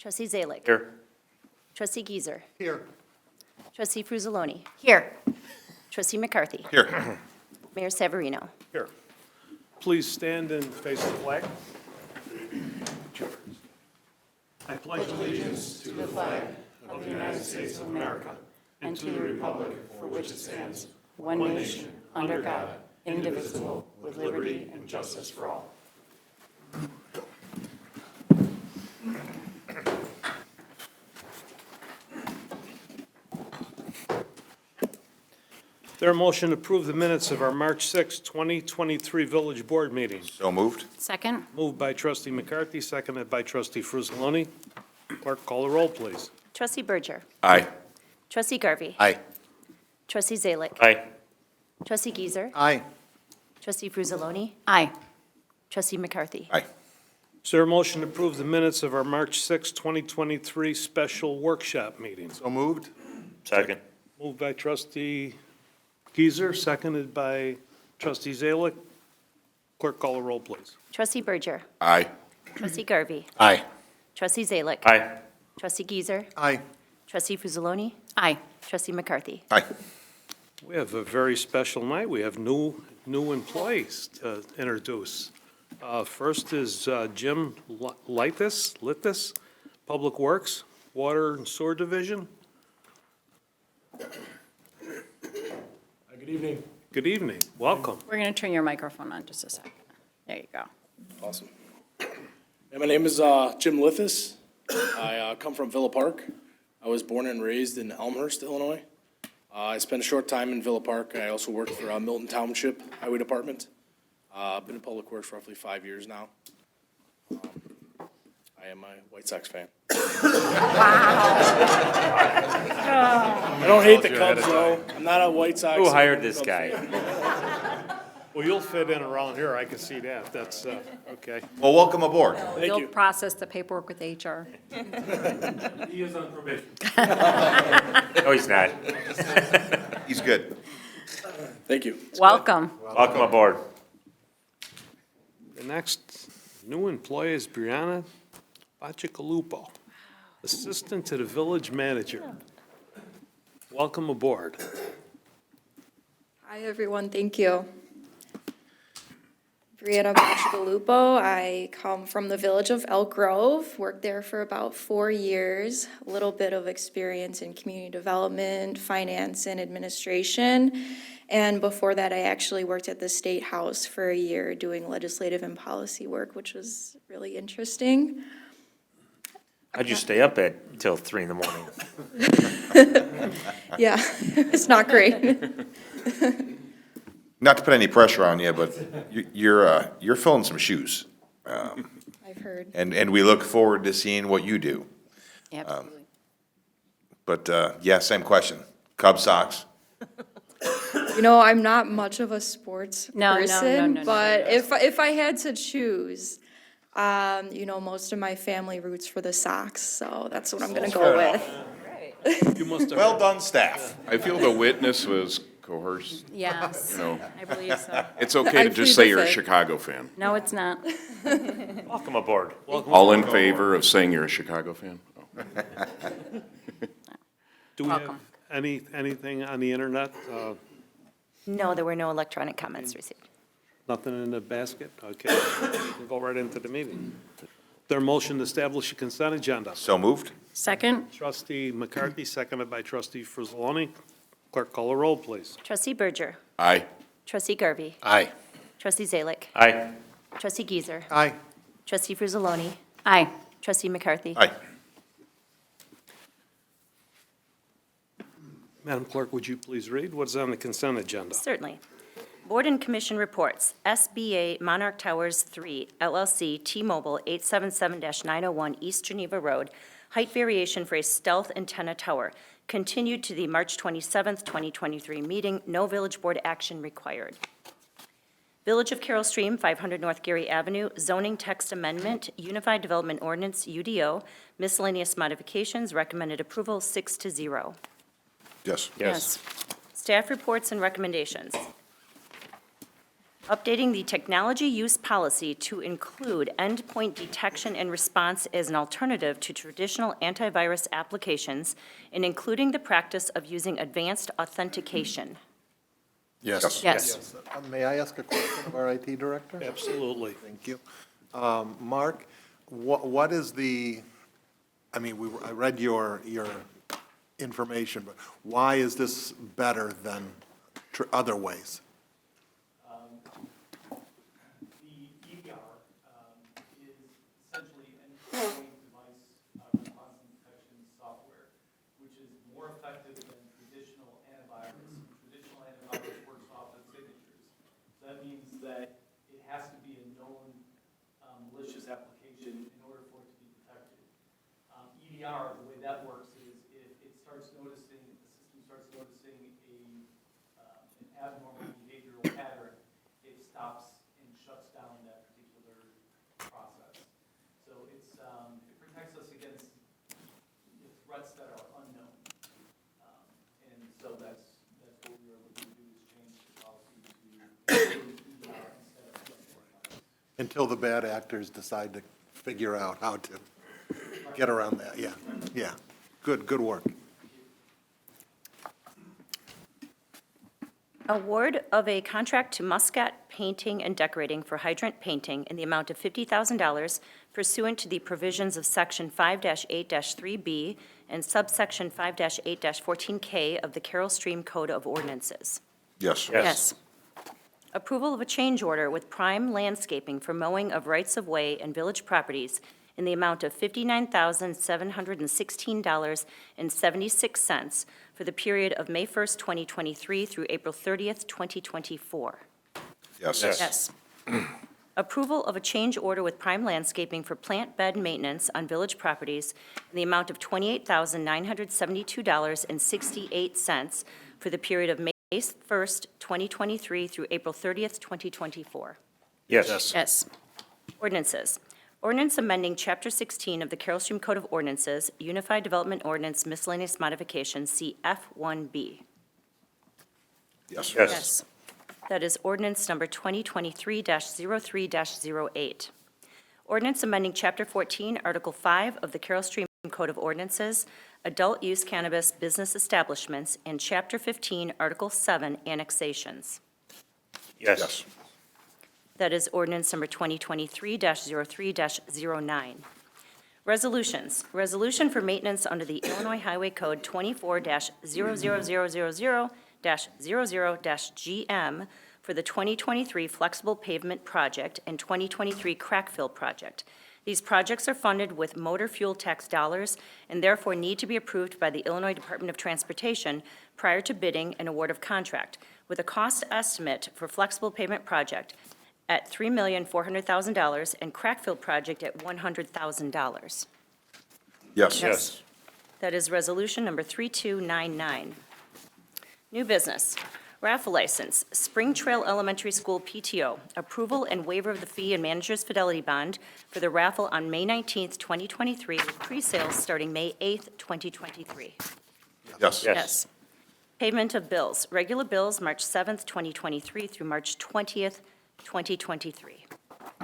Trustee Zalick. Here. Trustee Giesers. Here. Trustee Frusaloni. Here. Trustee McCarthy. Here. Mayor Severino. Here. Please stand and face the flag. I pledge allegiance to the flag of the United States of America and to the republic for which it stands, One nation, under God, indivisible, with liberty and justice for all. There a motion to approve the minutes of our March 6, 2023 Village Board meeting. So moved. Second? Moved by trustee McCarthy, seconded by trustee Frusaloni. Clerk, call the roll, please. Trustee Berger. Aye. Trustee Garvey. Aye. Trustee Zalick. Aye. Trustee Giesers. Aye. Trustee Frusaloni. Aye. Trustee McCarthy. Aye. Is there a motion to approve the minutes of our March 6, 2023 special workshop meeting? So moved. Second. Moved by trustee Giesers, seconded by trustee Zalick. Clerk, call the roll, please. Trustee Berger. Aye. Trustee Garvey. Aye. Trustee Zalick. Aye. Trustee Giesers. Aye. Trustee Frusaloni. Aye. Trustee McCarthy. Aye. We have a very special night. We have new employees to introduce. First is Jim Littis, Public Works, Water and Sewer Division. Good evening. Good evening. Welcome. We're going to turn your microphone on just a second. There you go. Awesome. And my name is Jim Lithis. I come from Villa Park. I was born and raised in Elmhurst, Illinois. I spent a short time in Villa Park. I also worked for Milton Township Highway Department. I've been in public works for roughly 5 years now. I am a White Sox fan. I don't hate the Cubs, though. I'm not a White Sox. Who hired this Cubs guy? fan. Well, you'll fit in around here. I can see that. That's, okay. Well, welcome aboard. Thank You'll you. process the paperwork with HR. He is on probation. No, he's not. He's good. Thank you. Welcome. Welcome aboard. The next new employee is Brianna Bacigalupo, Assistant to the Village Manager. Welcome aboard. Hi, everyone. Thank you. Brianna Bacigalupo. I come from the village of Elk Grove, worked there for about 4 years, a little bit of experience in community development, finance, and administration. And before that, I actually worked at the State House for a year doing legislative and policy work, which was really interesting. How'd you stay up till 3 in the morning? Yeah, it's not great. Not to put any pressure on you, but you're filling some shoes. I've heard. And we look forward to seeing what you do. Absolutely. But, yeah, same question. Cubs, Sox? You know, I'm not much of a sports No, person, no. but if I had to choose, you know, most of my family roots for the Sox, so that's what I'm gonna go with. You must have. Well done, staff. I feel the witness was coerced. Yes, You know, I believe so. it's okay I to just plead say the you're a fifth. Chicago fan. No, it's not. Welcome aboard. All in favor of saying you're a Chicago fan? Oh. Do we have Welcome. anything on the internet? No, there were no electronic comments received. Nothing in the basket? Okay. We'll go right into the meeting. Their motion to establish a consent agenda. So moved. Second? Trustee McCarthy, seconded by trustee Frusaloni. Clerk, call the roll, please. Trustee Berger. Aye. Trustee Garvey. Aye. Trustee Zalick. Aye. Trustee Giesers. Aye. Trustee Frusaloni. Aye. Trustee McCarthy. Aye. Madam Clerk, would you please read what's on the consent agenda? Certainly. Board and Commission reports, SBA Monarch Towers 3 LLC, T-Mobile, 877-901 East Geneva Road, height variation for a stealth antenna tower, continued to the March 27th, 2023 meeting, no village board action required. Village of Carroll Stream, 500 North Geary Avenue, zoning text amendment, Unified Development Ordinance, UDO, miscellaneous modifications, recommended approval 6-0. Yes. Yes. Staff reports and recommendations. Updating the technology use policy to include endpoint detection and response as an alternative to traditional antivirus applications, and including the practice of using advanced authentication. Yes. Yes. May I ask a question of our IT director? Absolutely. Thank you. Mark, what is the, I mean, I read your information, but why is this better than other ways? The EDR is essentially an endpoint device response and detection software, which is more effective than traditional antivirus. Traditional antivirus works off of signatures. So that means that it has to be a known malicious application in order for it to be detected. EDR, the way that works is if it starts noticing, the system starts noticing an abnormal behavioral pattern, it stops and shuts down that particular process. So it protects us against the threats that are unknown. And so that's what we are looking to do, is change the policy to include EDR instead of antivirus. Until the bad actors decide to figure out how to get around that, yeah, yeah. Good work. Award of a contract to Muscat Painting and Decorating for hydrant painting in the amount of $50,000 pursuant to the provisions of Section 5-8-3B and subsection 5-8-14K of the Carroll Stream Code of Ordinances. Yes. Yes. Approval of a change order with Prime Landscaping for mowing of rights-of-way and village properties in the amount of $59,716.76 for the period of May 1st, 2023 through April 30th, 2024. Yes. Yes. Approval of a change order with Prime Landscaping for plant bed maintenance on village properties in the amount of $28,972.68 for the period of May 1st, 2023 through April 30th, 2024. Yes. Yes. Ordinances. Ordinance amending Chapter 16 of the Carroll Stream Code of Ordinances, Unified Development Ordinance Miscellaneous Modifications, CF1B. Yes. Yes. That is ordinance number 2023-03-08. Ordinance amending Chapter 14, Article 5 of the Carroll Stream Code of Ordinances, Adult Use Cannabis Business Establishments, and Chapter 15, Article 7, Annexations. Yes. That is ordinance number 2023-03-09. Resolutions. Resolution for maintenance under the Illinois Highway Code 24-00000-00-GM for the 2023 Flexible Pavement Project and 2023 Crack Fill Project. These projects are funded with motor fuel tax dollars and therefore need to be approved by the Illinois Department of Transportation prior to bidding and award of contract, with a cost estimate for Flexible Pavement Project at $3,400,000 and Crack Fill Project at $100,000. Yes. Yes. That is resolution number 3299. New business. Raffle license, Spring Trail Elementary School PTO, approval and waiver of the fee and manager's fidelity bond for the raffle on May 19th, 2023, with pre-sales starting May 8th, 2023. Yes. Yes. Payment of bills, regular bills, March 7th, 2023 through March 20th, 2023.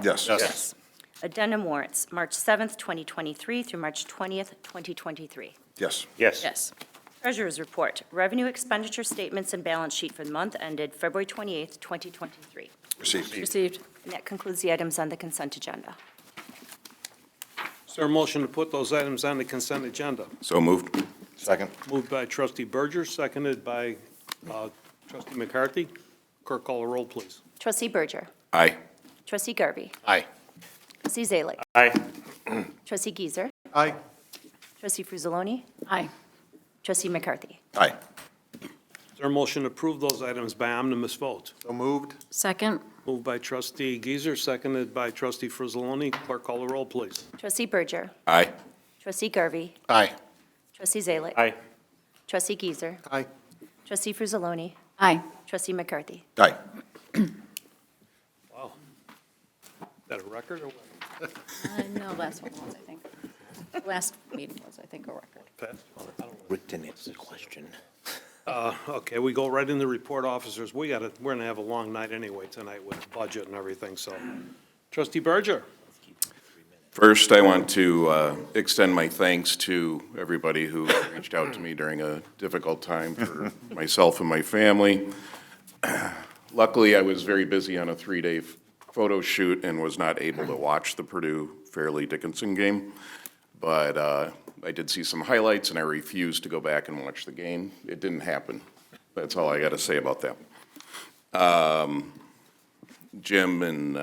Yes. Yes. Addendum warrants, March 7th, 2023 through March 20th, 2023. Yes. Yes. Yes. Treasurer's report, revenue expenditure statements and balance sheet for the month ended February 28th, 2023. Received. Received. And that concludes the items on the consent agenda. Is there a motion to put those items on the consent agenda? So moved. Second. Moved by trustee Berger, seconded by trustee McCarthy. Clerk, call the roll, please. Trustee Berger. Aye. Trustee Garvey. Aye. Trustee Zalik. Aye. Trustee Giesser. Aye. Trustee Fruzzoloni. Aye. Trustee McCarthy. Aye. Is there a motion to approve those items by omnibus vote? So moved? Second. Moved by trustee Giesser, seconded by trustee Frizzaloni. Clerk, call the roll, please. Trustee Berger. Aye. Trustee Garvey. Aye. Trustee Zalik. Aye. Trustee Giesser. Aye. Trustee Fruzzoloni. Aye. Trustee McCarthy. Aye. Wow. Is that a record or what? No, last one was, I think. Last meeting was, I think, a record. Pat? Rick didn't answer the question. Okay, we go right into report officers. We're gonna have a long night anyway tonight with budget and everything, so. Trustee Berger? First, I want to extend my thanks to everybody who reached out to me during a difficult time for myself and my family. Luckily, I was very busy on a 3-day photo shoot and was not able to watch the Purdue Fairleigh Dickinson game. But I did see some highlights, and I refused to go back and watch the game. It didn't happen. That's all I got to say about that. Jim and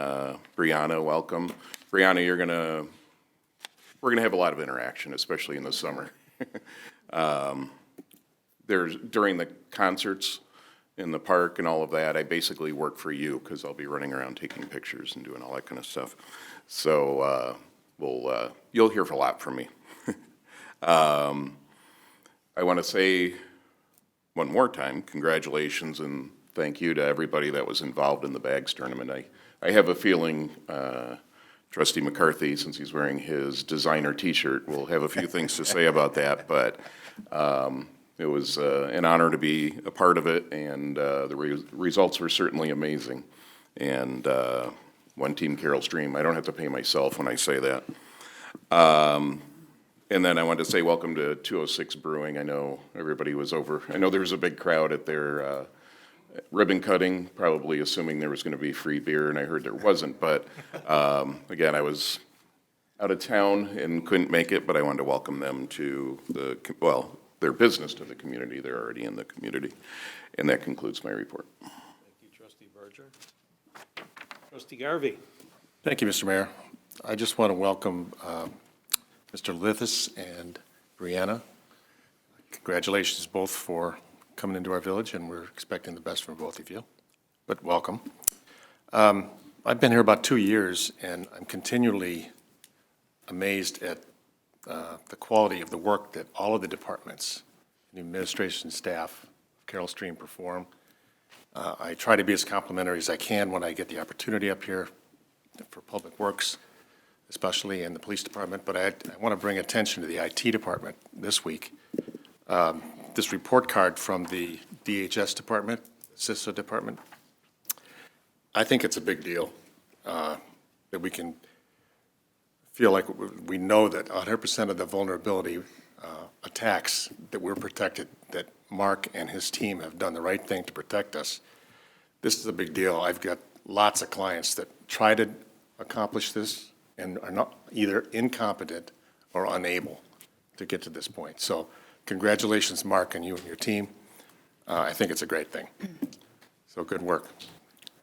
Brianna, welcome. Brianna, we're gonna have a lot of interaction, especially in the summer. During the concerts in the park and all of that, I basically work for you, because I'll be running around taking pictures and doing all that kind of stuff. So, you'll hear a lot from me. I want to say one more time, congratulations and thank you to everybody that was involved in the Bags Tournament. I have a feeling Trustee McCarthy, since he's wearing his designer T-shirt, will have a few things to say about that, but it was an honor to be a part of it, and the results were certainly amazing. And one team Carol Stream, I don't have to pay myself when I say that. And then I wanted to say welcome to 206 Brewing. I know everybody was over. I know there was a big crowd at their ribbon cutting, probably assuming there was going to be free beer, and I heard there wasn't. But again, I was out of town and couldn't make it, but I wanted to welcome them to their business to the community. They're already in the community. And that concludes my report. Thank you, Trustee Berger. Trustee Garvey? Thank you, Mr. Mayor. I just want to welcome Mr. Lithis and Brianna. Congratulations both for coming into our village, and we're expecting the best from both of you, but welcome. I've been here about 2 years, and I'm continually amazed at the quality of the work that all of the departments and the administration staff of Carol Stream perform. I try to be as complimentary as I can when I get the opportunity up here for Public Works, especially in the police department, but I want to bring attention to the IT department this week. This report card from the DHS department, CISA department, I think it's a big deal that we can feel like we know that 100% of the vulnerability attacks that we're protected, that Mark and his team have done the right thing to protect us. This is a big deal. I've got lots of clients that try to accomplish this and are not either incompetent or unable to get to this point. So congratulations, Mark, and you and your team. I think it's a great thing. So good work.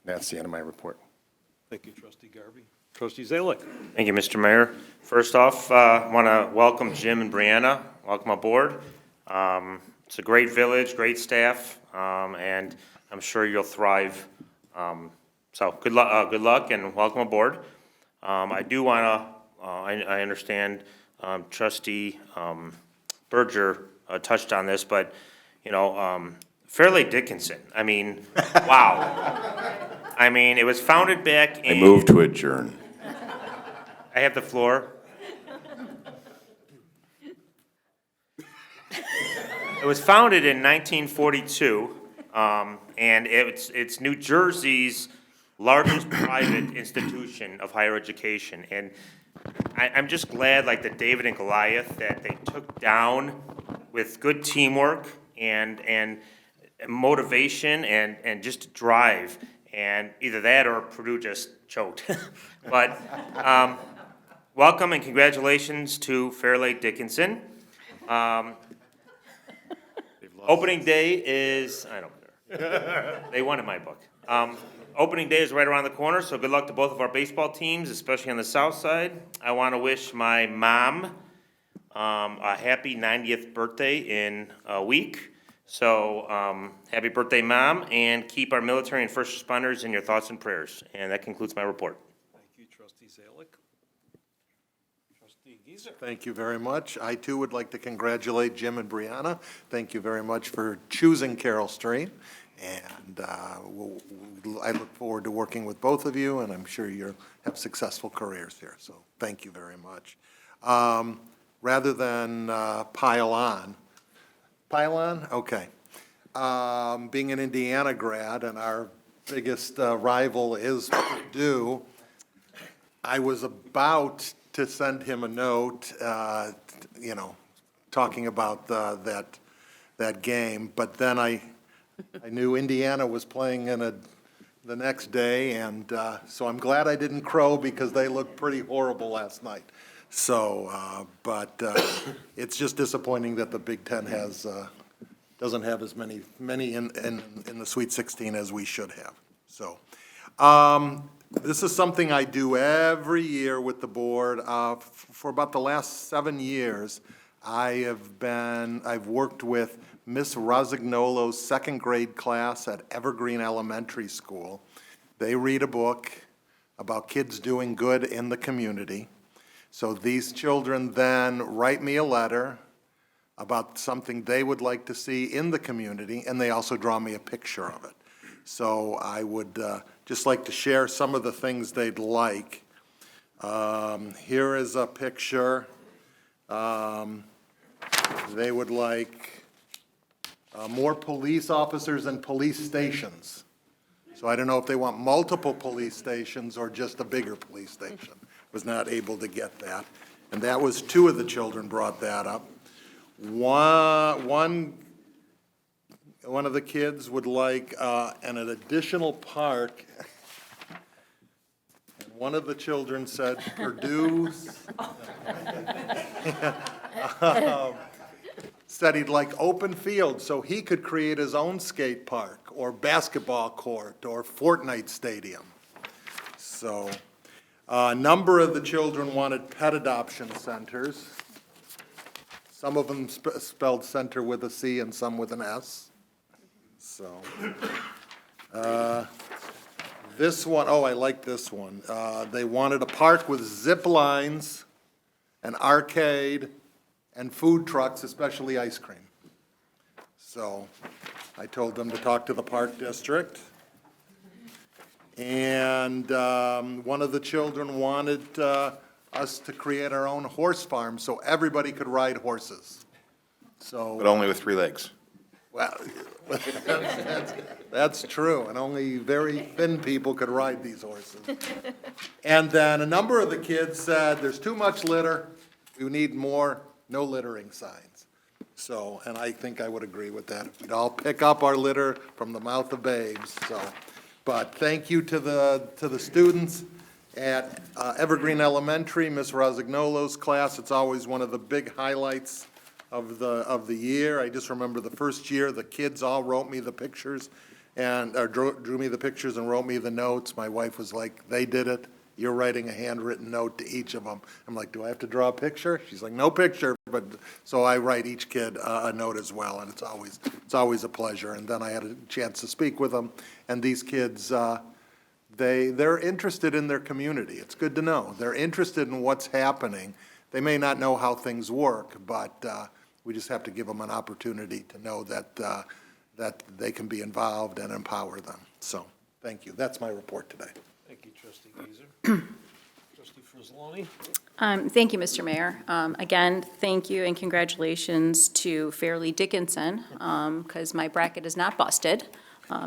That's the end of my report. Thank you, Trustee Garvey. Trustee Zalick? Thank you, Mr. Mayor. First off, I want to welcome Jim and Brianna. Welcome aboard. It's a great village, great staff, and I'm sure you'll thrive. So good luck and welcome aboard. I do want to, I understand Trustee Berger touched on this, but, you know, Fairleigh Dickinson, I mean, wow. I mean, it was founded back in. I move to adjourn. I have the floor. It was founded in 1942, and it's New Jersey's largest private institution of higher education. And I'm just glad, like the David and Goliath, that they took down with good teamwork and motivation and just drive. And either that or Purdue just choked. But welcome and congratulations to Fairleigh Dickinson. Opening day is, I don't care. They won in my book. Opening day is right around the corner, so good luck to both of our baseball teams, especially on the south side. I want to wish my mom a happy 90th birthday in a week. So happy birthday, Mom, and keep our military and first responders in your thoughts and prayers. And that concludes my report. Thank you, Trustee Zalick. Trustee Gieser? Thank you very much. I, too, would like to congratulate Jim and Brianna. Thank you very much for choosing Carol Stream. And I look forward to working with both of you, and I'm sure you'll have successful careers here. So thank you very much. Rather than pile on, okay. being an Indiana grad and our biggest rival is Purdue, I was about to send him a note, talking about that game, but then I knew Indiana was playing the next day, and so I'm glad I didn't crow because they looked pretty horrible last night. So, but it's just disappointing that the Big Ten doesn't have as many in the Sweet 16 as we should have. So, this is something I do every year with the board. For about the last 7 years, I've worked with Miss Rosagnolo's second grade class at Evergreen Elementary School. They read a book about kids doing good in the community. So these children then write me a letter about something they would like to see in the community, and they also draw me a picture of it. So I would just like to share some of the things they'd like. Here is a picture. They would like more police officers and police stations. So I don't know if they want multiple police stations or just a bigger police station. Was not able to get that. And that was 2 of the children brought that up. One of the kids would like an additional park. And one of the children said Purdue said he'd like open field so he could create his own skate park or basketball court or Fortnite stadium. So a number of the children wanted pet adoption centers. Some of them spelled center with a C and some with an S. So, this one, I like this one. They wanted a park with zip lines, an arcade, and food trucks, especially ice cream. So, I told them to talk to the park district. And one of the children wanted us to create our own horse farm so everybody could ride horses. So. But only with 3 legs. Well, that's true, and only very thin people could ride these horses. And then a number of the kids said, there's too much litter, we need more no littering signs. So, and I think I would agree with that. We'd all pick up our litter from the mouth of babes, so. But thank you to the students at Evergreen Elementary, Miss Rosagnolo's class. It's always one of the big highlights of the year. I just remember the first year, the kids all wrote me the pictures or drew me the pictures and wrote me the notes. My wife was like, they did it. You're writing a handwritten note to each of them. I'm like, do I have to draw a picture? She's like, no picture. But so I write each kid a note as well, and it's always a pleasure. And then I had a chance to speak with them, and these kids, they're interested in their community. It's good to know. They're interested in what's happening. They may not know how things work, but we just have to give them an opportunity to know that they can be involved and empower them. So, thank you. That's my report today. Thank you, Trustee Gazer. Trustee Frizzloni? Thank you, Mr. Mayor. Again, thank you and congratulations to Fairleigh Dickinson, because my bracket is not busted,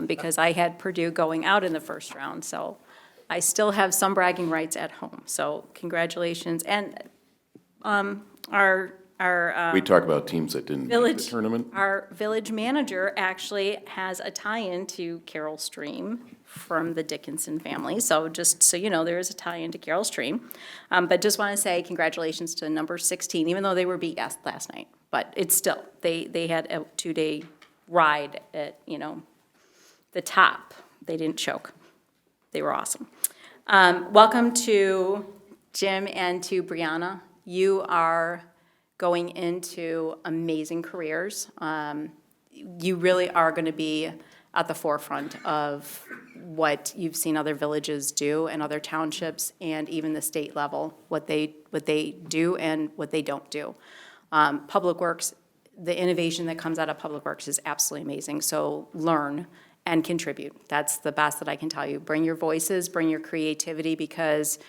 because I had Purdue going out in the first round, so I still have some bragging rights at home. So congratulations. And We talk about teams that didn't make the village, tournament. our village manager actually has a tie-in to Carol Stream from the Dickinson family. So just so you know, there is a tie-in to Carol Stream. But just want to say congratulations to number 16, even though they were beat last night. But it's still, they had a 2-day ride at, the top. They didn't choke. They were awesome. Welcome to Jim and to Brianna. You are going into amazing careers. You really are going to be at the forefront of what you've seen other villages do and other townships and even the state level, what they do and what they don't do. Public Works, the innovation that comes out of Public Works is absolutely amazing. So learn and contribute. That's the best that I can tell you. Bring your voices, bring your creativity, because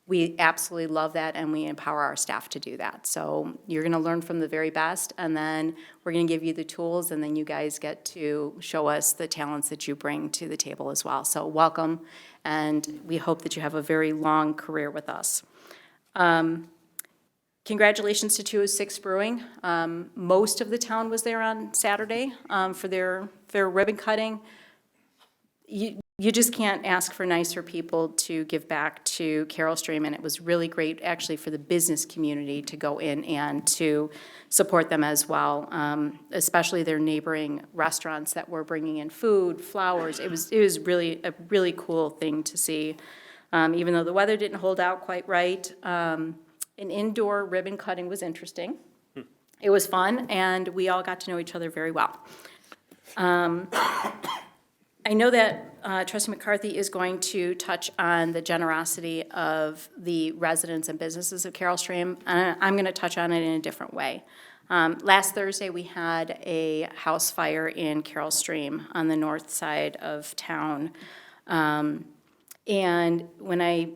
we absolutely love that, and we empower our staff to do that. So you're going to learn from the very best, and then we're going to give you the tools, and then you guys get to show us the talents that you bring to the table as well. So welcome, and we hope that you have a very long career with us. Congratulations to 206 Brewing. Most of the town was there on Saturday for their ribbon cutting. You just can't ask for nicer people to give back to Carol Stream, and it was really great, actually, for the business community to go in and to support them as well, especially their neighboring restaurants that were bringing in food, flowers. It was really a really cool thing to see, even though the weather didn't hold out quite right. An indoor ribbon cutting was interesting. It was fun, and we all got to know each other very well. I know that Trustee McCarthy is going to touch on the generosity of the residents and businesses of Carol Stream, and I'm going to touch on it in a different way. Last Thursday, we had a house fire in Carol Stream on the north side of town. And when I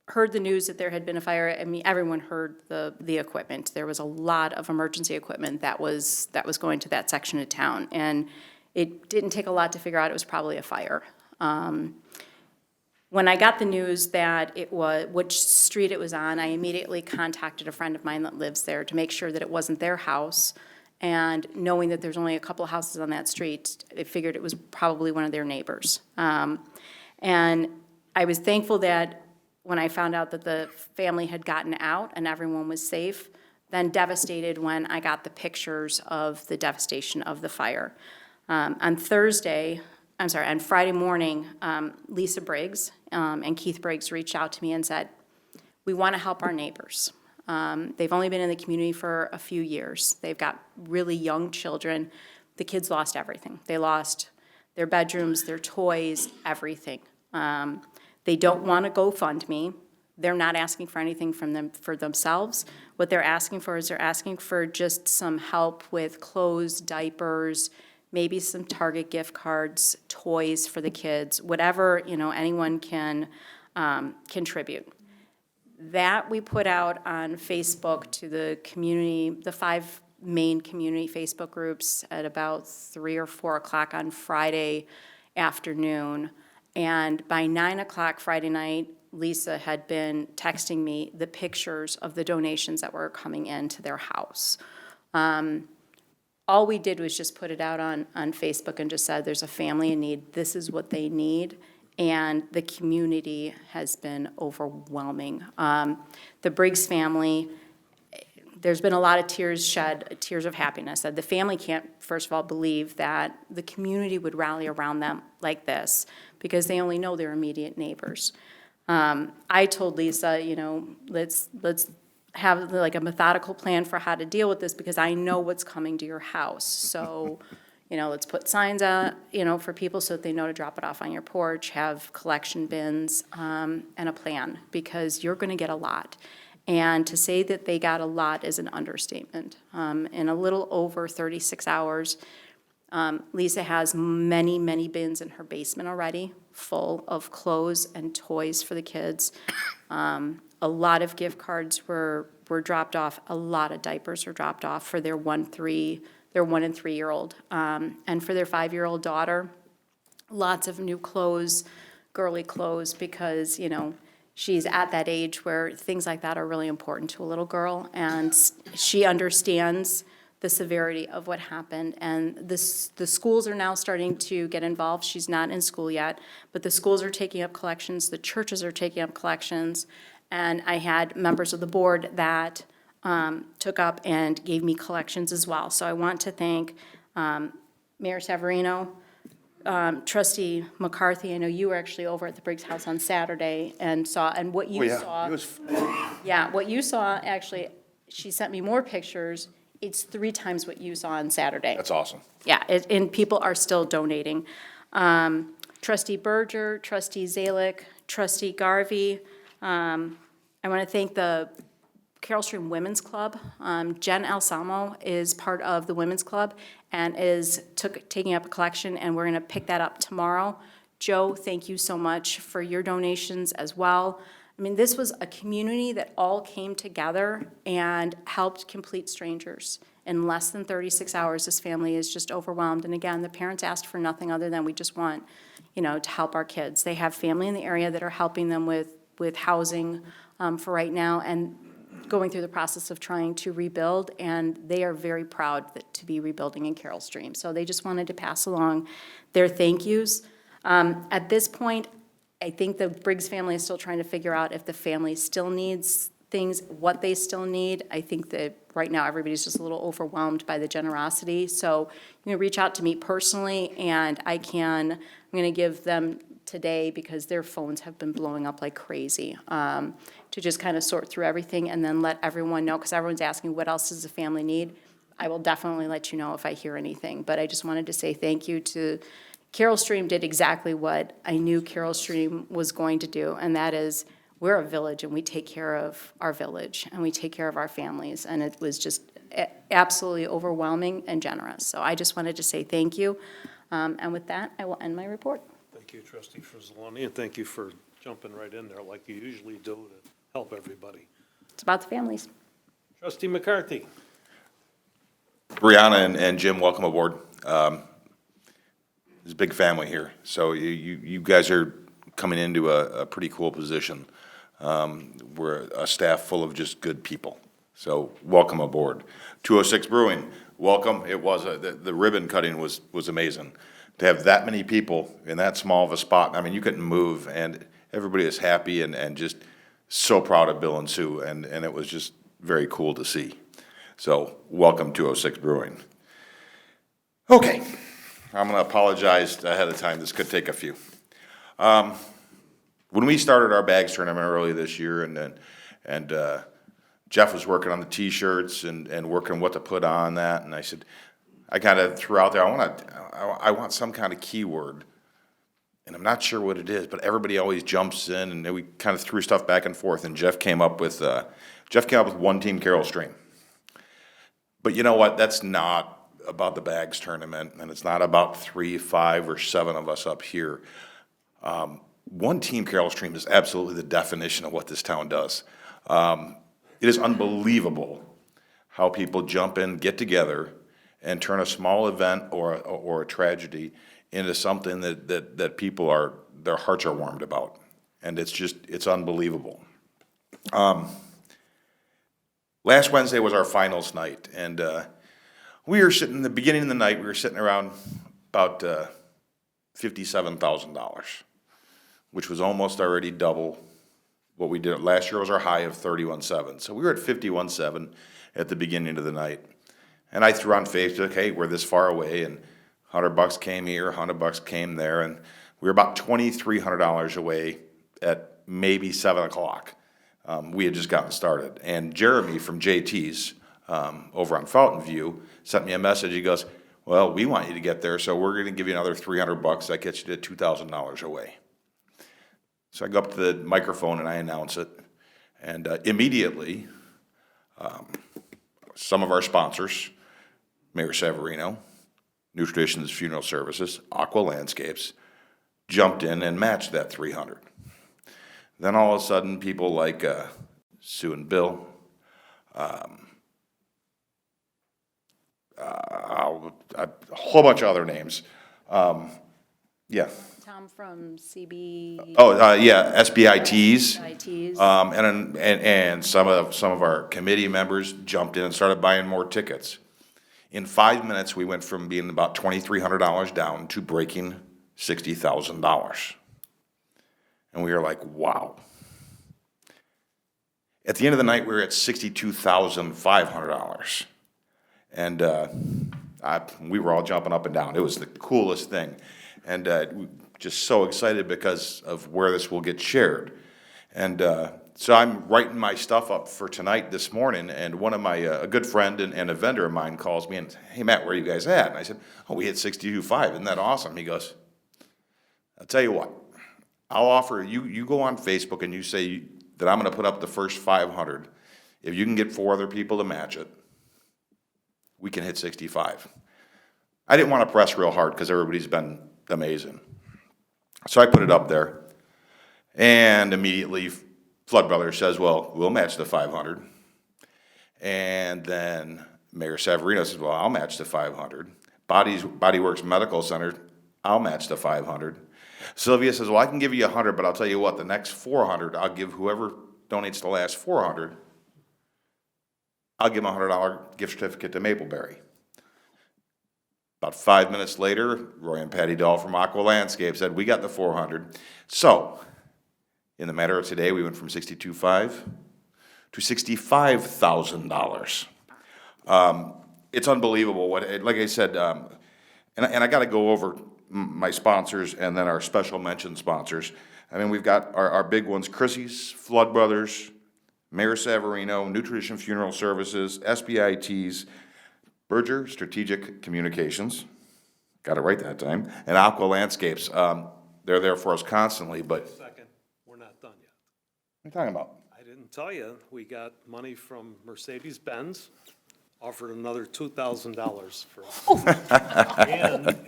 heard the news that there had been a fire, I mean, everyone heard the equipment. There was a lot of emergency equipment that was going to that section of town, and it didn't take a lot to figure out it was probably a fire. When I got the news that it was, which street it was on, I immediately contacted a friend of mine that lives there to make sure that it wasn't their house. And knowing that there's only a couple of houses on that street, I figured it was probably one of their neighbors. And I was thankful that when I found out that the family had gotten out and everyone was safe, then devastated when I got the pictures of the devastation of the fire. On Friday morning, Lisa Briggs and Keith Briggs reached out to me and said, we want to help our neighbors. They've only been in the community for a few years. They've got really young children. The kids lost everything. They lost their bedrooms, their toys, everything. They don't want a GoFundMe. They're not asking for anything from them for themselves. What they're asking for is they're asking for just some help with clothes, diapers, maybe some Target gift cards, toys for the kids, whatever, anyone can contribute. That we put out on Facebook to the community, the 5 main community Facebook groups at about 3 or 4 o'clock on Friday afternoon. And by 9 o'clock Friday night, Lisa had been texting me the pictures of the donations that were coming into their house. All we did was just put it out on Facebook and just said, there's a family in need, this is what they need, and the community has been overwhelming. The Briggs family, there's been a lot of tears shed, tears of happiness. The family can't, first of all, believe that the community would rally around them like this, because they only know their immediate neighbors. I told Lisa, let's have like a methodical plan for how to deal with this, because I know what's coming to your house. So, let's put signs out, for people so that they know to drop it off on your porch, have collection bins, and a plan, because you're gonna get a lot. And to say that they got a lot is an understatement. In a little over 36 hours, Lisa has many, many bins in her basement already, full of clothes and toys for the kids. A lot of gift cards were dropped off. A lot of diapers were dropped off for their 1 and 3-year-old. And for their 5-year-old daughter, lots of new clothes, girly clothes, because, she's at that age where things like that are really important to a little girl. And she understands the severity of what happened. And the schools are now starting to get involved. She's not in school yet, but the schools are taking up collections. The churches are taking up collections. And I had members of the board that took up and gave me collections as well. So I want to thank Mayor Severino, Trustee McCarthy. I know you were actually over at the Briggs House on Saturday and saw, and what you saw. Yeah, what you saw, actually, she sent me more pictures. It's 3 times what you saw on Saturday. That's awesome. Yeah, and people are still donating. Trustee Berger, Trustee Zalick, Trustee Garvey. I want to thank the Carol Stream Women's Club. Jen Alsamo is part of the Women's Club and is taking up a collection, and we're going to pick that up tomorrow. Joe, thank you so much for your donations as well. I mean, this was a community that all came together and helped complete strangers. In less than 36 hours, this family is just overwhelmed. And again, the parents asked for nothing other than we just want, to help our kids. They have family in the area that are helping them with housing for right now and going through the process of trying to rebuild. And they are very proud to be rebuilding in Carroll Stream. So they just wanted to pass along their thank yous. At this point, I think the Briggs family is still trying to figure out if the family still needs things, what they still need. I think that right now, everybody's just a little overwhelmed by the generosity. So you can reach out to me personally, and I'm going to give them today, because their phones have been blowing up like crazy, to just kind of sort through everything and then let everyone know, because everyone's asking, what else does the family need? I will definitely let you know if I hear anything. But I just wanted to say thank you to Carroll Stream. Did exactly what I knew Carroll Stream was going to do, and that is, we're a village and we take care of our village and we take care of our families. And it was just absolutely overwhelming and generous. So I just wanted to say thank you. And with that, I will end my report. Thank you, Trustee Frizzaloni, and thank you for jumping right in there like you usually do to help everybody. It's about the families. Trustee McCarthy. Brianna and Jim, welcome aboard. There's a big family here, so you guys are coming into a pretty cool position. We're a staff full of just good people, so welcome aboard. 206 Brewing, welcome. It was, the ribbon cutting was amazing. To have that many people in that small of a spot, I mean, you couldn't move, and everybody is happy and just so proud of Bill and Sue, and it was just very cool to see. So, welcome 206 Brewing. Okay, I'm gonna apologize ahead of time, this could take a few. When we started our bags tournament early this year, and Jeff was working on the T-shirts and working what to put on that, and I said, I kind of threw out there, I want some kind of keyword, and I'm not sure what it is, but everybody always jumps in, and we kind of threw stuff back and forth, and Jeff came up with One Team Carroll Stream. But you know what? That's not about the bags tournament, and it's not about 3, 5, or 7 of us up here. One Team Carroll Stream is absolutely the definition of what this town does. It is unbelievable how people jump in, get together, and turn a small event or a tragedy into something that people their hearts are warmed about. And it's unbelievable. Last Wednesday was our finals night, and we were sitting, in the beginning of the night, we were sitting around about $57,000, which was almost already double what we did. Last year was our high of 31.7. So we were at 51.7 at the beginning of the night. And I threw on Facebook, hey, we're this far away, and $100 came here, $100 came there, and we were about $2,300 away at maybe 7 o'clock. We had just gotten started. And Jeremy from JT's over on Fountain View sent me a message. He goes, well, we want you to get there, so we're going to give you another $300. That gets you to $2,000 away. So I go up to the microphone and I announce it. And immediately, some of our sponsors, Mayor Severino, New Traditions Funeral Services, Aqua Landscapes, jumped in and matched that $300. Then all of a sudden, people like Sue and Bill, a whole bunch of other names. Yeah. Tom from CB. Yeah, SBITs. ITs. And some of our committee members jumped in and started buying more tickets. In 5 minutes, we went from being about $2,300 down to breaking $60,000. And we were like, wow. At the end of the night, we were at $62,500. And we were all jumping up and down. It was the coolest thing. And just so excited because of where this will get shared. And so I'm writing my stuff up for tonight this morning, and one of my, a good friend and a vendor of mine calls me and, hey, Matt, where are you guys at? And I said, oh, we hit 62.5. Isn't that awesome? He goes, I'll tell you what. I'll offer, you go on Facebook and you say that I'm going to put up the first 500. If you can get 4 other people to match it, we can hit 65. I didn't want to press real hard because everybody's been amazing. So I put it up there, and immediately Flood Brothers says, well, we'll match the 500. And then Mayor Severino says, well, I'll match the 500. Body Works Medical Center, I'll match the 500. Sylvia says, well, I can give you 100, but I'll tell you what, the next 400, I'll give whoever donates the last 400, I'll give them a $100 gift certificate to Mapleberry. About 5 minutes later, Roy and Patty Dahl from Aqua Landscape said, we got the 400. So, in the matter of today, we went from $62,500 to $65,000. It's unbelievable what, like I said, and I gotta go over my sponsors and then our special mention sponsors. I mean, we've got our big ones, Chrissy's, Flood Brothers, Mayor Severino, Nutrition Funeral Services, SBITs, Berger Strategic Communications, got it right that time, and Aqua Landscapes. They're there for us constantly, but, Second, we're not done yet. what are you talking about? I didn't tell you, we got money from Mercedes-Benz, offered another $2,000 for us.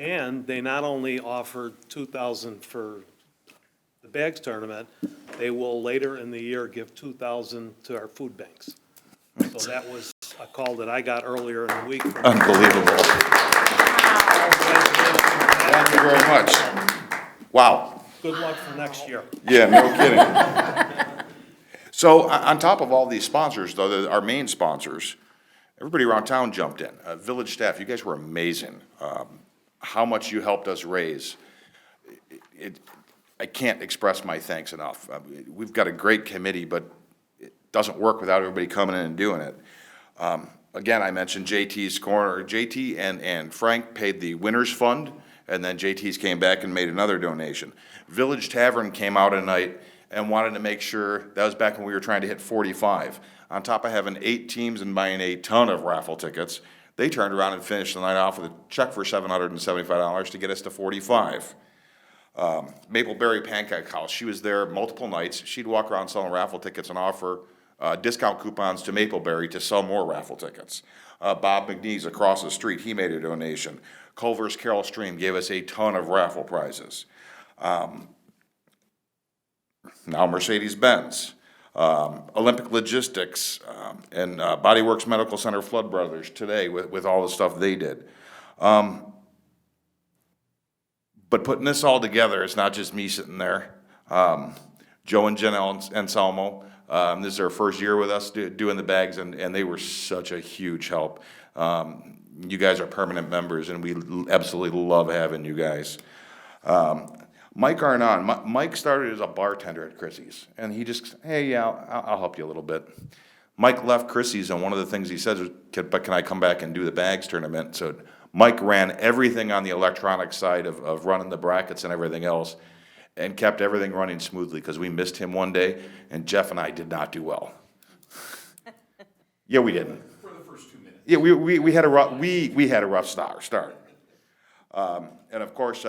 And they not only offered $2,000 for the bags tournament, they will later in the year give $2,000 to our food banks. So that was a call that I got earlier in the week. Unbelievable. Thank you very much. Wow. Good luck for next year. Yeah, no kidding. So on top of all these sponsors, though, our main sponsors, everybody around town jumped in. Village staff, you guys were amazing. How much you helped us raise. I can't express my thanks enough. We've got a great committee, but it doesn't work without everybody coming in and doing it. Again, I mentioned JT's Corner. JT and Frank paid the Winners Fund, and then JT's came back and made another donation. Village Tavern came out at night and wanted to make sure, that was back when we were trying to hit 45. On top of having 8 teams and buying a ton of raffle tickets, they turned around and finished the night off with a check for $775 to get us to 45. Mapleberry Pancake House, she was there multiple nights. She'd walk around selling raffle tickets and offer discount coupons to Mapleberry to sell more raffle tickets. Bob McNeese across the street, he made a donation. Culver's Carol Stream gave us a ton of raffle prizes. Now Mercedes-Benz, Olympic Logistics, and Body Works Medical Center, Flood Brothers today with all the stuff they did. But putting this all together, it's not just me sitting there. Joe and Jen Anselmo, this is their first year with us doing the bags, and they were such a huge help. You guys are permanent members, and we absolutely love having you guys. Mike Arnon, Mike started as a bartender at Chrissy's, and he just, hey, yeah, I'll help you a little bit. Mike left Chrissy's, and one of the things he said was, but can I come back and do the bags tournament? So Mike ran everything on the electronic side of running the brackets and everything else, and kept everything running smoothly, because we missed him one day, and Jeff and I did not do well. Yeah, we didn't. For the first 2 minutes. Yeah, we had a rough start. And of course,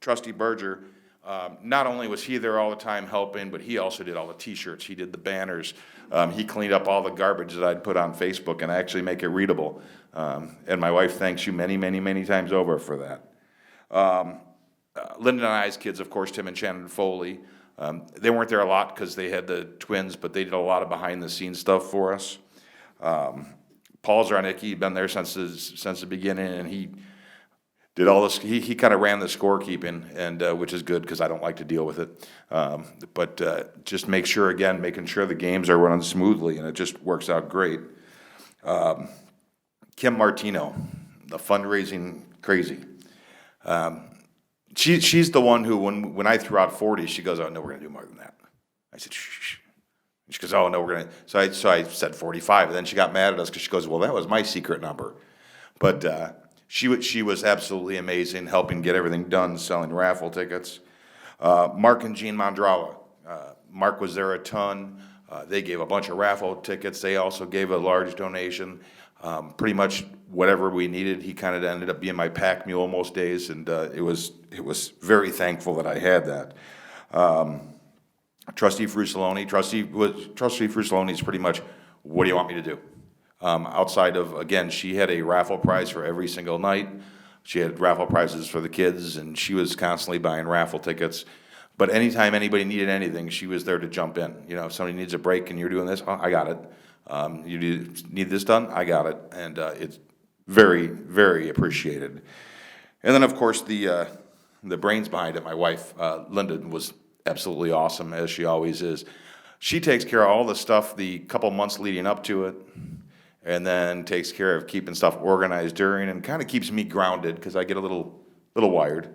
Trustee Berger, not only was he there all the time helping, but he also did all the T-shirts. He did the banners. He cleaned up all the garbage that I'd put on Facebook and actually make it readable. And my wife thanks you many, many, many times over for that. Linda and I's kids, of course, Tim and Shannon Foley. They weren't there a lot because they had the twins, but they did a lot of behind-the-scenes stuff for us. Paul Zarnicki, he'd been there since the beginning, and he did all this. He kind of ran the scorekeeping, and which is good because I don't like to deal with it. But just making sure the games are running smoothly, and it just works out great. Kim Martino, the fundraising crazy. She's the one who, when I threw out 40, she goes, "Oh no, we're gonna do more than that." I said, "Shh." She goes, "Oh no, we're gonna." So I said 45, and then she got mad at us because she goes, "Well, that was my secret number." But she was absolutely amazing, helping get everything done, selling raffle tickets. Mark and Jean Mondrala. Mark was there a ton. They gave a bunch of raffle tickets. They also gave a large donation. Pretty much whatever we needed, he kind of ended up being my pack mule most days, and it was very thankful that I had that. Trustee Frusaloni, Trustee Frusaloni is pretty much, what do you want me to do? Outside of, again, she had a raffle prize for every single night. She had raffle prizes for the kids, and she was constantly buying raffle tickets. But anytime anybody needed anything, she was there to jump in. You know, if somebody needs a break and you're doing this, oh, I got it. Need this done? I got it. And it's very, very appreciated. And then, of course, the brains behind it, my wife, Linda, was absolutely awesome, as she always is. She takes care of all the stuff the couple months leading up to it, and then takes care of keeping stuff organized during, and kind of keeps me grounded, because I get a little wired.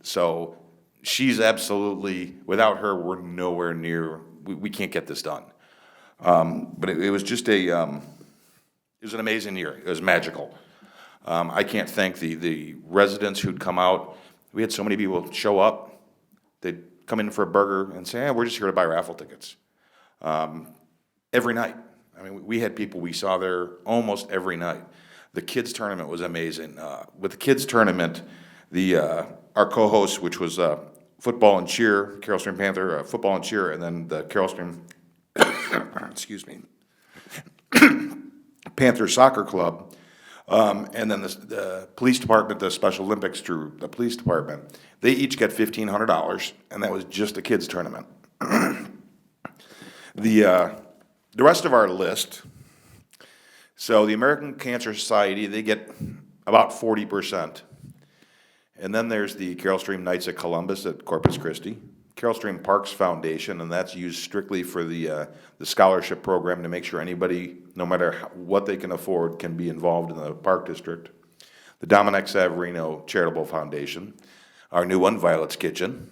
So she's absolutely, without her, we're nowhere near, we can't get this done. But it was just it was an amazing year. It was magical. I can't thank the residents who'd come out. We had so many people show up. They'd come in for a burger and say, we're just here to buy raffle tickets. Every night. I mean, we had people we saw there almost every night. The kids' tournament was amazing. With the kids' tournament, our co-host, which was football and cheer, Carroll Stream Panther, football and cheer, and then the Carroll Stream, excuse me, Panther Soccer Club, and then the police department, the Special Olympics through the police department, they each get $1,500, and that was just a kids' tournament. The rest of our list, so the American Cancer Society, they get about 40%. And then there's the Carroll Stream Knights of Columbus at Corpus Christi, Carroll Stream Parks Foundation, and that's used strictly for the scholarship program to make sure anybody, no matter what they can afford, can be involved in the park district. The Dominic Savarino Charitable Foundation, our new one, Violet's Kitchen.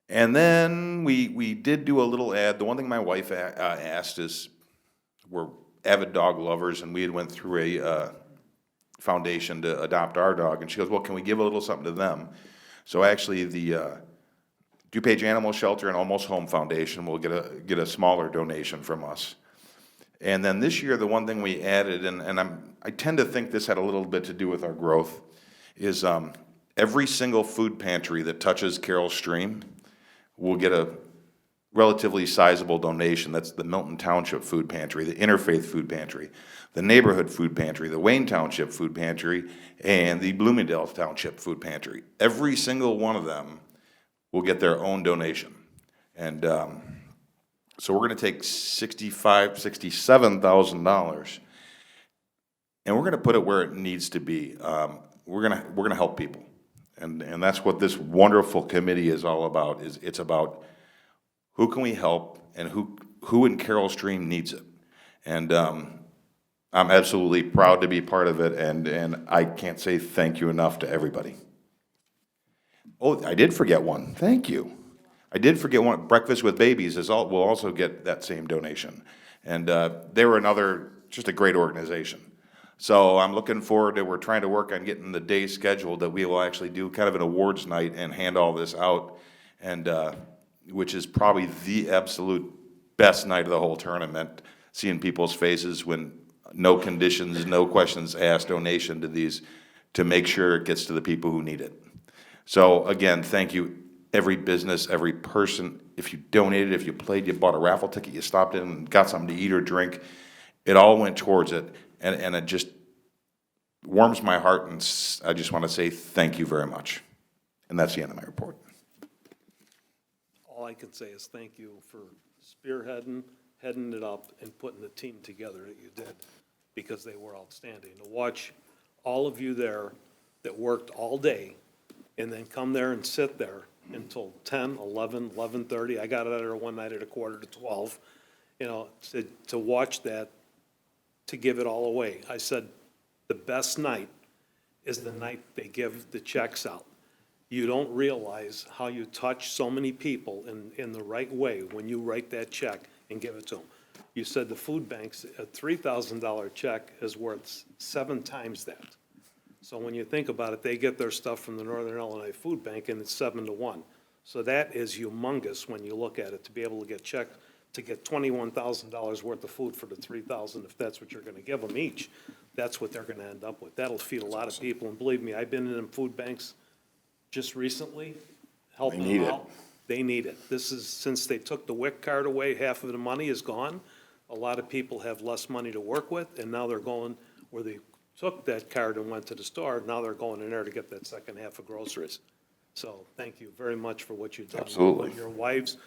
And then we did do a little ad. The one thing my wife asked is, we're avid dog lovers, and we had went through a foundation to adopt our dog, and she goes, well, can we give a little something to them? So actually, the DuPage Animal Shelter and Almost Home Foundation will get a smaller donation from us. And then this year, the one thing we added, and I tend to think this had a little bit to do with our growth, is every single food pantry that touches Carroll Stream will get a relatively sizable donation. That's the Milton Township Food Pantry, the Interfaith Food Pantry, the Neighborhood Food Pantry, the Wayne Township Food Pantry, and the Bloomingdale Township Food Pantry. Every single one of them will get their own donation. And so we're going to take $67,000, and we're going to put it where it needs to be. We're going to help people. And that's what this wonderful committee is all about. It's about who can we help, and who in Carroll Stream needs it. And I'm absolutely proud to be part of it, and I can't say thank you enough to everybody. Oh, I did forget one. Thank you. I did forget one. Breakfast with Babies will also get that same donation. And they were just a great organization. So I'm looking forward to, we're trying to work on getting the day scheduled that we will actually do kind of an awards night and hand all this out, and which is probably the absolute best night of the whole tournament, seeing people's faces when no conditions, no questions asked, donation to these, to make sure it gets to the people who need it. So again, thank you, every business, every person. If you donated, if you played, you bought a raffle ticket, you stopped in and got something to eat or drink, it all went towards it. And it just warms my heart, and I just want to say thank you very much. And that's the end of my report. All I can say is thank you for spearheading, heading it up, and putting the team together that you did, because they were outstanding. To watch all of you there that worked all day and then come there and sit there until 10, 11, 11:30. I got out of there one night at 11:45. You know, to watch that, to give it all away. I said, the best night is the night they give the checks out. You don't realize how you touch so many people in the right way when you write that check and give it to them. You said the food banks, a $3,000 check is worth 7 times that. So when you think about it, they get their stuff from the Northern Illinois Food Bank, and it's 7-1. So that is humongous when you look at it, to be able to get checked, to get $21,000 worth of food for the $3,000, if that's what you're gonna give them each. That's what they're gonna end up with. That'll feed a lot of people, and believe me, I've been in them food banks just recently, helping them out. They need it. This is, since they took the WIC card away, half of the money is gone. A lot of people have less money to work with, and now they're going, where they took that card and went to the store, now they're going in there to get that second half of groceries. So thank you very much for what you've done. Absolutely. Your wives,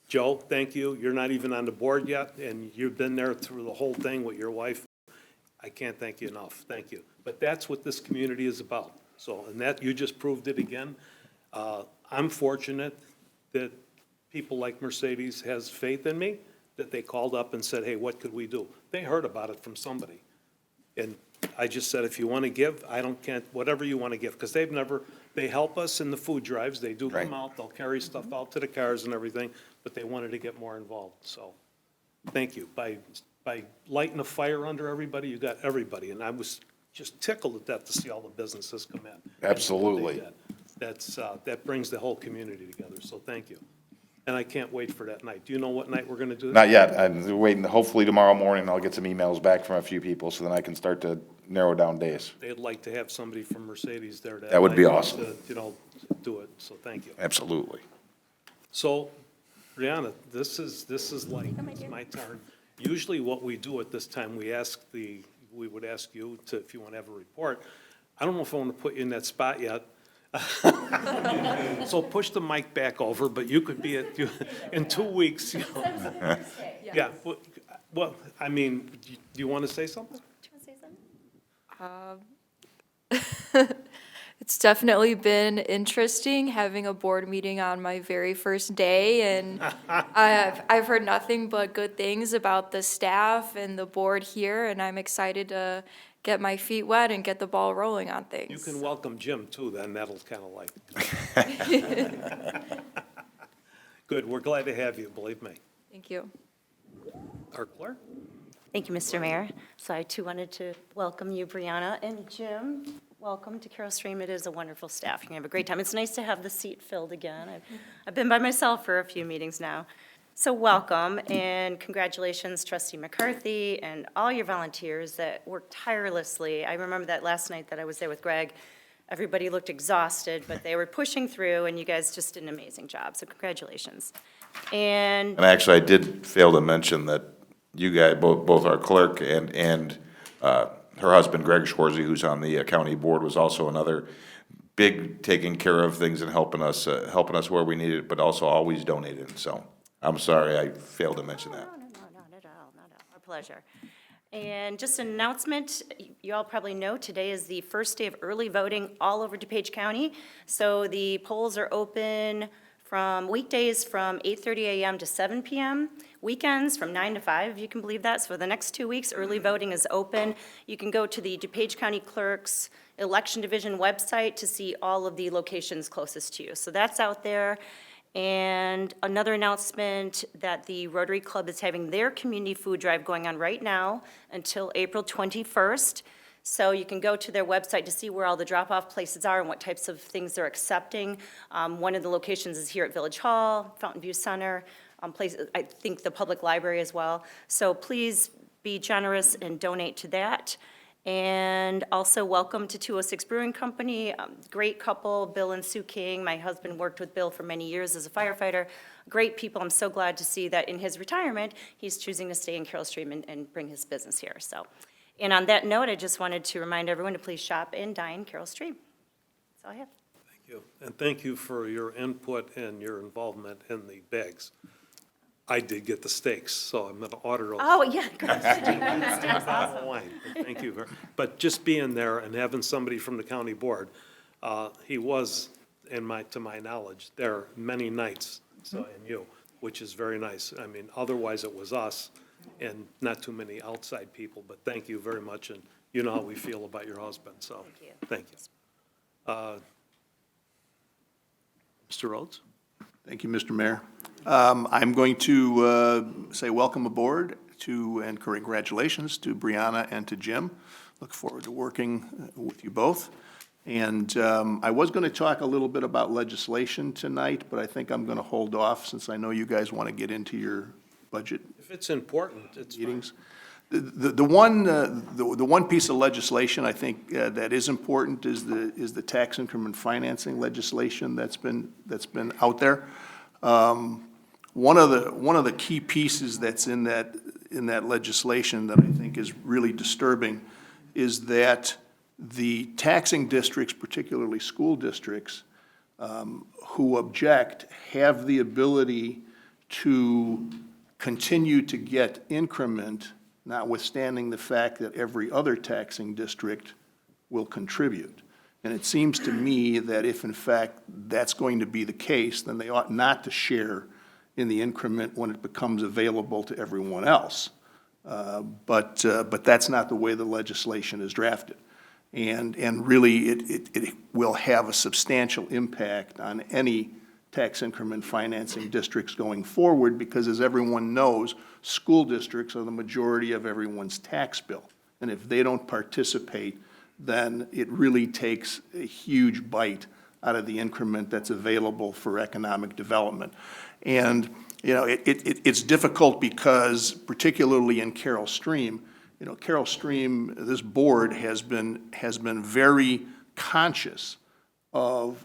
Joe, thank you. You're not even on the board yet, and you've been there through the whole thing with your wife. I can't thank you enough. Thank you. But that's what this community is about. So, and that, you just proved it again. I'm fortunate that people like Mercedes has faith in me, that they called up and said, hey, what could we do? They heard about it from somebody. And I just said, if you want to give, can't, whatever you want to give, because they help us in the food drives. They do come Right. out, they'll carry stuff out to the cars and everything, but they wanted to get more involved, so, thank you. By lighting a fire under everybody, you got everybody, and I was just tickled to death to see all the businesses come in. Absolutely. That brings the whole community together, so thank you. And I can't wait for that night. Do you know what night we're gonna do that? Not yet. I'm waiting. Hopefully tomorrow morning I'll get some emails back from a few people so then I can start to narrow down days. They'd like to have somebody from Mercedes there to. That would be awesome. To, do it, so thank you. Absolutely. So, Brianna, this is like, it's my turn. Usually what we do at this time, we would ask you to, if you want to have a report. I don't know if I want to put you in that spot yet. So push the mic back over, but you could be in 2 weeks, you know. Yeah, well, I mean, do you want to say something? It's definitely been interesting having a board meeting on my very first day, and I've heard nothing but good things about the staff and the board here, and I'm excited to get my feet wet and get the ball rolling on things. You can welcome Jim too, then that'll kind of like. Good, we're glad to have you, believe me. Thank you. Our clerk? Thank you, Mr. Mayor. So I too wanted to welcome you, Brianna, and Jim. Welcome to Carol Stream. It is a wonderful staff. You're going to have a great time. It's nice to have the seat filled again. I've been by myself for a few meetings now. So welcome, and congratulations, Trustee McCarthy, and all your volunteers that worked tirelessly. I remember that last night that I was there with Greg. Everybody looked exhausted, but they were pushing through, and you guys just did an amazing job. So congratulations. And And actually, I did fail to mention that you guys, both our clerk and her husband, Greg Schwarzy, who's on the county board, was also another big taking care of things and helping us where we needed it, but also always donating. So I'm sorry, I failed to mention that. No, not at all, not at all. Our pleasure. And just an announcement, you all probably know, today is the first day of early voting all over DuPage County. So the polls are open from weekdays from 8:30 a.m. to 7 p.m., weekends from 9 to 5, if you can believe that. So for the next 2 weeks, early voting is open. You can go to the DuPage County Clerk's Election Division website to see all of the locations closest to you. So that's out there. And another announcement that the Rotary Club is having their community food drive going on right now until April 21st. So you can go to their website to see where all the drop-off places are and what types of things they're accepting. One of the locations is here at Village Hall, Fountain View Center, I think the public library as well. So please be generous and donate to that. And also welcome to 206 Brewing Company, great couple, Bill and Sue King. My husband worked with Bill for many years as a firefighter. Great people. I'm so glad to see that in his retirement, he's choosing to stay in Carol Stream and bring his business here. So, and on that note, I just wanted to remind everyone to please shop and dine Carol Stream. That's all I have. Thank you. And thank you for your input and your involvement in the bags. I did get the steaks, so I'm going to order those. Oh, yeah. Bottle of wine. Thank you. But just being there and having somebody from the county board, he was, to my knowledge, there many nights, and you, which is very nice. I mean, otherwise it was us and not too many outside people, but thank you very much, and you know how we feel about your husband, so, thank you. Mr. Rhodes? Thank you, Mr. Mayor. I'm going to say welcome aboard and congratulations to Brianna and to Jim. Look forward to working with you both. And I was going to talk a little bit about legislation tonight, but I think I'm going to hold off since I know you guys want to get into your budget If it's important, it's fine. meetings. The one piece of legislation I think that is important is the tax increment financing legislation that's been out there. One of the key pieces that's in that legislation that I think is really disturbing is that the taxing districts, particularly school districts, who object have the ability to continue to get increment, notwithstanding the fact that every other taxing district will contribute. And it seems to me that if in fact that's going to be the case, then they ought not to share in the increment when it becomes available to everyone else. But that's not the way the legislation is drafted. And really, it will have a substantial impact on any tax increment financing districts going forward, because as everyone knows, school districts are the majority of everyone's tax bill. And if they don't participate, then it really takes a huge bite out of the increment that's available for economic development. And, you know, it's difficult because, particularly in Carroll Stream, you know, Carroll Stream, this board has been very conscious of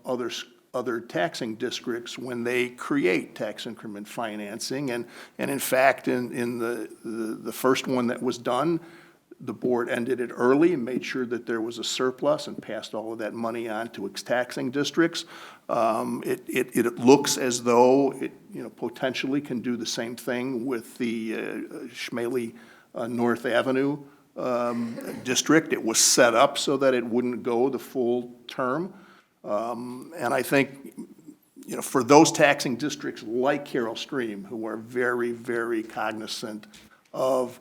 other taxing districts when they create tax increment financing. And in fact, in the first one that was done, the board ended it early and made sure that there was a surplus and passed all of that money on to its taxing districts. It looks as though it, you know, potentially can do the same thing with the Schmaley North Avenue district. It was set up so that it wouldn't go the full term. And I think, you know, for those taxing districts like Carroll Stream, who are very, very cognizant of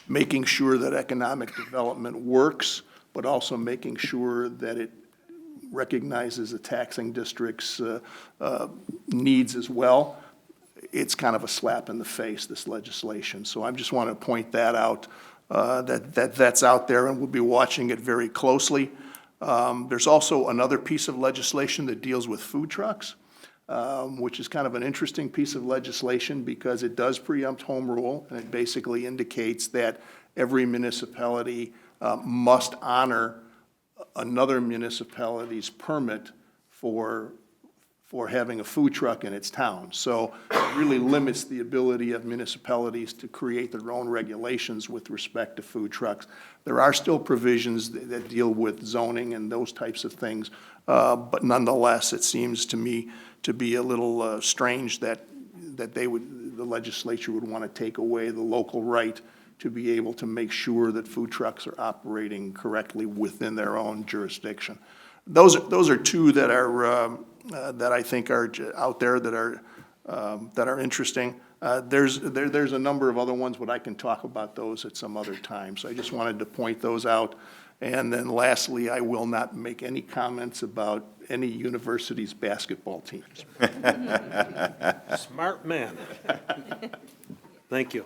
making sure that economic development works, but also making sure that it recognizes the taxing district's needs as well, it's kind of a slap in the face, this legislation. So I just want to point that out, that's out there, and we'll be watching it very closely. There's also another piece of legislation that deals with food trucks, which is kind of an interesting piece of legislation because it does preempt home rule, and it basically indicates that every municipality must honor another municipality's permit for having a food truck in its town. So it really limits the ability of municipalities to create their own regulations with respect to food trucks. There are still provisions that deal with zoning and those types of things, but nonetheless, it seems to me to be a little strange that the legislature would want to take away the local right to be able to make sure that food trucks are operating correctly within their own jurisdiction. Those are two that are that I think are out there that are interesting. There's a number of other ones, but I can talk about those at some other time. So I just wanted to point those out. And then lastly, I will not make any comments about any university's basketball teams. Smart man. Thank you.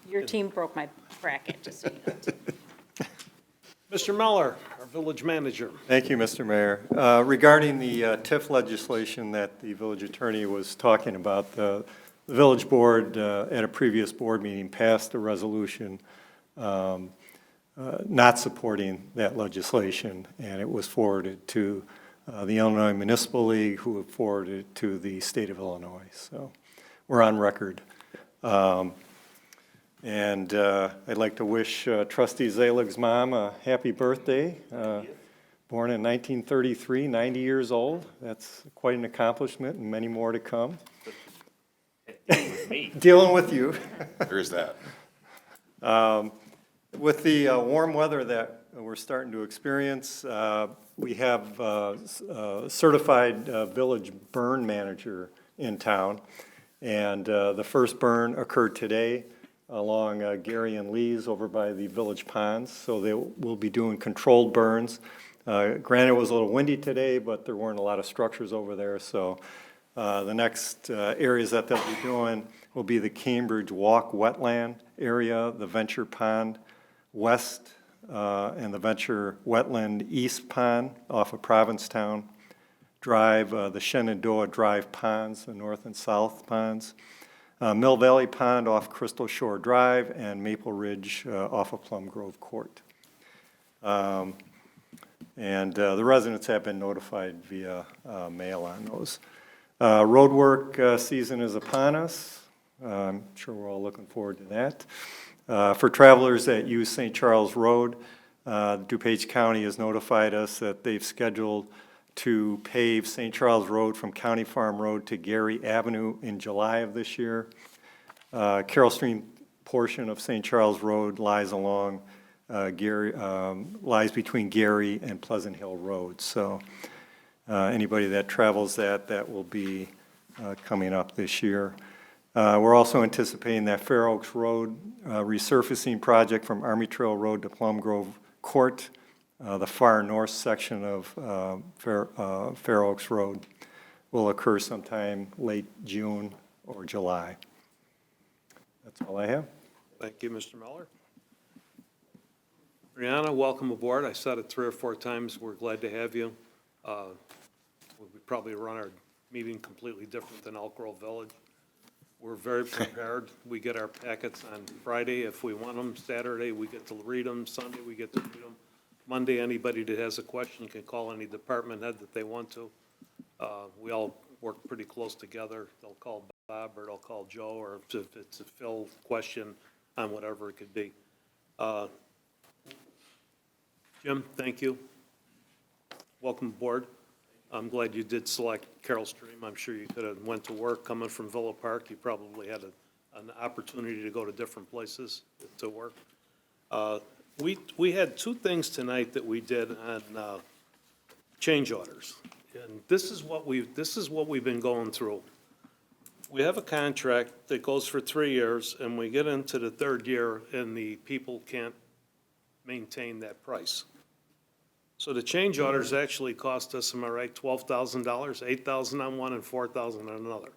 Your team broke my bracket, just so you know. Mr. Muller, our village manager. Thank you, Mr. Mayor. Regarding the TIF legislation that the village attorney was talking about, the village board at a previous board meeting passed a resolution not supporting that legislation, and it was forwarded to the Illinois Municipal League, who forwarded it to the state of Illinois. So we're on record. And I'd like to wish Trustee Zalig's mom a happy birthday. Born in 1933, 90 years old. That's quite an accomplishment and many more to come. Dealing with you. There's that. With the warm weather that we're starting to experience, we have a certified village burn manager in town. And the first burn occurred today along Gary and Lee's over by the village ponds. So they will be doing controlled burns. Granted, it was a little windy today, but there weren't a lot of structures over there. So the next areas that they'll be doing will be the Cambridge Walk wetland area, the Venture Pond West, and the Venture Wetland East Pond off of Provincetown Drive, the Shenandoah Drive ponds, the north and south ponds, Mill Valley Pond off Crystal Shore Drive, and Maple Ridge off of Plum Grove Court. And the residents have been notified via mail on those. Road work season is upon us. I'm sure we're all looking forward to that. For travelers that use St. Charles Road, DuPage County has notified us that they've scheduled to pave St. Charles Road from County Farm Road to Gary Avenue in July of this year. Carroll Stream portion of St. Charles Road lies along lies between Gary and Pleasant Hill Road. So anybody that travels that will be coming up this year. We're also anticipating that Fair Oaks Road resurfacing project from Army Trail Road to Plum Grove Court, the far north section of Fair Oaks Road, will occur sometime late June or July. That's all I have. Thank you, Mr. Miller. Brianna, welcome aboard. I said it 3 or 4 times. We're glad to have you. We probably run our meeting completely different than Elk Grove Village. We're very prepared. We get our packets on Friday if we want them. Saturday, we get to read them. Sunday, we get to read them. Monday, anybody that has a question can call any department head that they want to. We all work pretty close together. They'll call Bob or they'll call Joe, or if it's a Phil question on whatever it could be. Jim, thank you. Welcome aboard. I'm glad you did select Carroll Stream. I'm sure you could have went to work coming from Villa Park. You probably had an opportunity to go to different places to work. We had 2 things tonight that we did on change orders. And this is what we've been going through. We have a contract that goes for 3 years, and we get into the 3rd year, and the people can't maintain that price. So the change orders actually cost us, am I right, $12,000, $8,000 on one and $4,000 on another.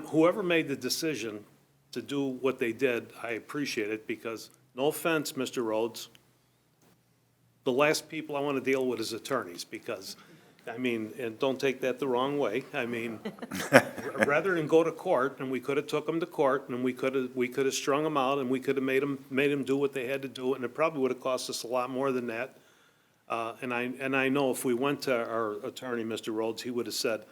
Whoever made the decision to do what they did, I appreciate it, because, no offense, Mr. Rhodes, the last people I want to deal with is attorneys, because, I mean, and don't take that the wrong way, I mean, rather than go to court, and we could have took them to court, and we could have strung them out, and we could have made them do what they had to do, and it probably would have cost us a lot more than that. And I know if we went to our attorney, Mr. Rhodes, he would have said,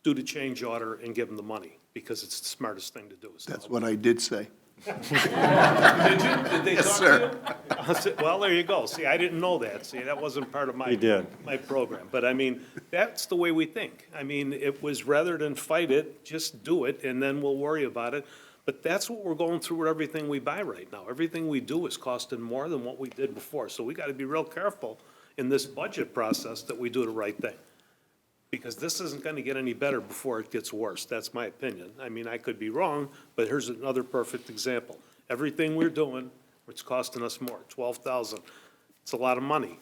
do the change order and give them the money, because it's the smartest thing to do. That's what I did say. Did you? Did they Yes, talk to you? Well, there you go. See, I didn't know that. See, that wasn't part of my. You did. My program. But I mean, that's the way we think. I mean, it was rather than fight it, just do it, and then we'll worry about it. But that's what we're going through with everything we buy right now. Everything we do is costing more than what we did before. So we got to be real careful in this budget process that we do the right thing. Because this isn't going to get any better before it gets worse. That's my opinion. I mean, I could be wrong, but here's another perfect example. Everything we're doing, it's costing us more, $12,000. It's a lot of money.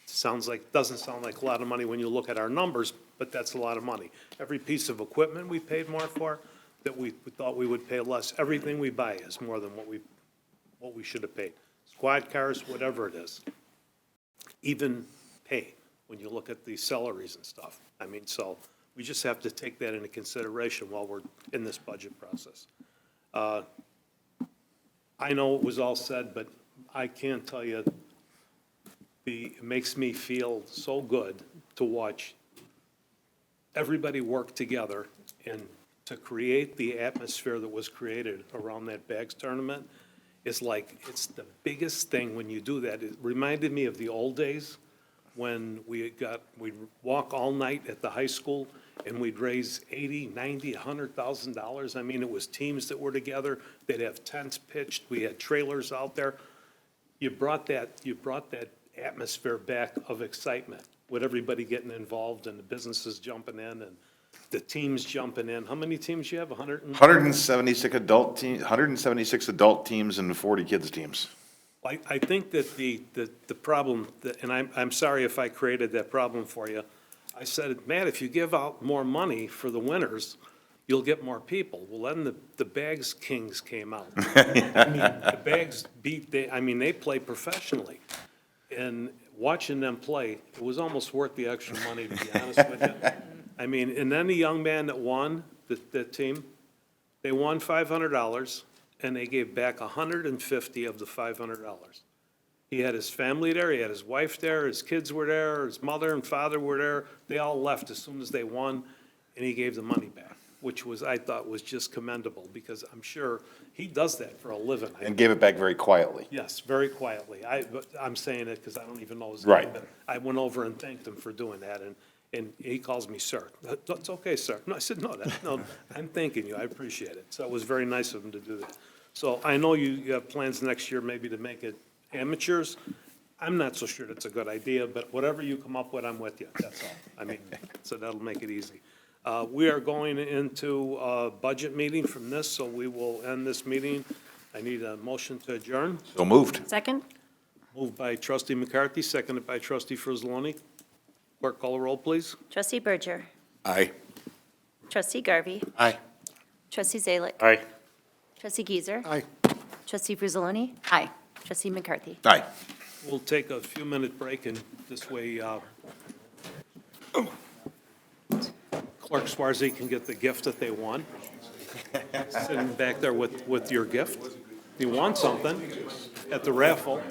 Doesn't sound like a lot of money when you look at our numbers, but that's a lot of money. Every piece of equipment we paid more for that we thought we would pay less. Everything we buy is more than what we should have paid. Squad cars, whatever it is. Even pay, when you look at the salaries and stuff. I mean, so we just have to take that into consideration while we're in this budget process. I know it was all said, but I can't tell you, it makes me feel so good to watch everybody work together and to create the atmosphere that was created around that bags tournament. It's like, it's the biggest thing when you do that. It reminded me of the old days when we'd walk all night at the high school and we'd raise $80,000, $90,000, $100,000. I mean, it was teams that were together. They'd have tents pitched. We had trailers out there. You brought that atmosphere back of excitement with everybody getting involved and the businesses jumping in and the teams jumping in. How many teams you have? 176 adult teams and 40 kids teams. I think that the problem, and I'm sorry if I created that problem for you. I said, Matt, if you give out more money for the winners, you'll get more people. Well, then the Bags Kings came out. I mean, the Bags they play professionally. And watching them play, it was almost worth the extra money, to be honest with you. I mean, and then the young man that won, the team, they won $500, and they gave back $150 of the $500. He had his family there, he had his wife there, his kids were there, his mother and father were there. They all left as soon as they won, and he gave the money back. which was, I thought was just commendable, because I'm sure he does that for a living. And gave it back very quietly. Yes, very quietly. But I'm saying it because I don't even know his Right. name. But I went over and thanked him for doing that, and he calls me sir. That's okay, sir. No, I said, no, I'm thanking you, I appreciate it. So it was very nice of him to do that. So I know you have plans next year maybe to make it amateurs. I'm not so sure that's a good idea, but whatever you come up with, I'm with you, that's all. I mean, so that'll make it easy. We are going into a budget meeting from this, so we will end this meeting. I need a motion to adjourn. So moved. Second? Moved by trustee McCarthy, seconded by trustee Frizzaloni. Clerk, call the roll, please. Trustee Berger. Aye. Trustee Garvey. Aye. Trustee Zalick. Aye. Trustee Giesser. Aye. Trustee Frizzaloni. Aye. Trustee McCarthy. Aye. We'll take a few-minute break, and this way Clerk Swarzy can get the gift that they want. Sitting back there with your gift. You want something at the raffle.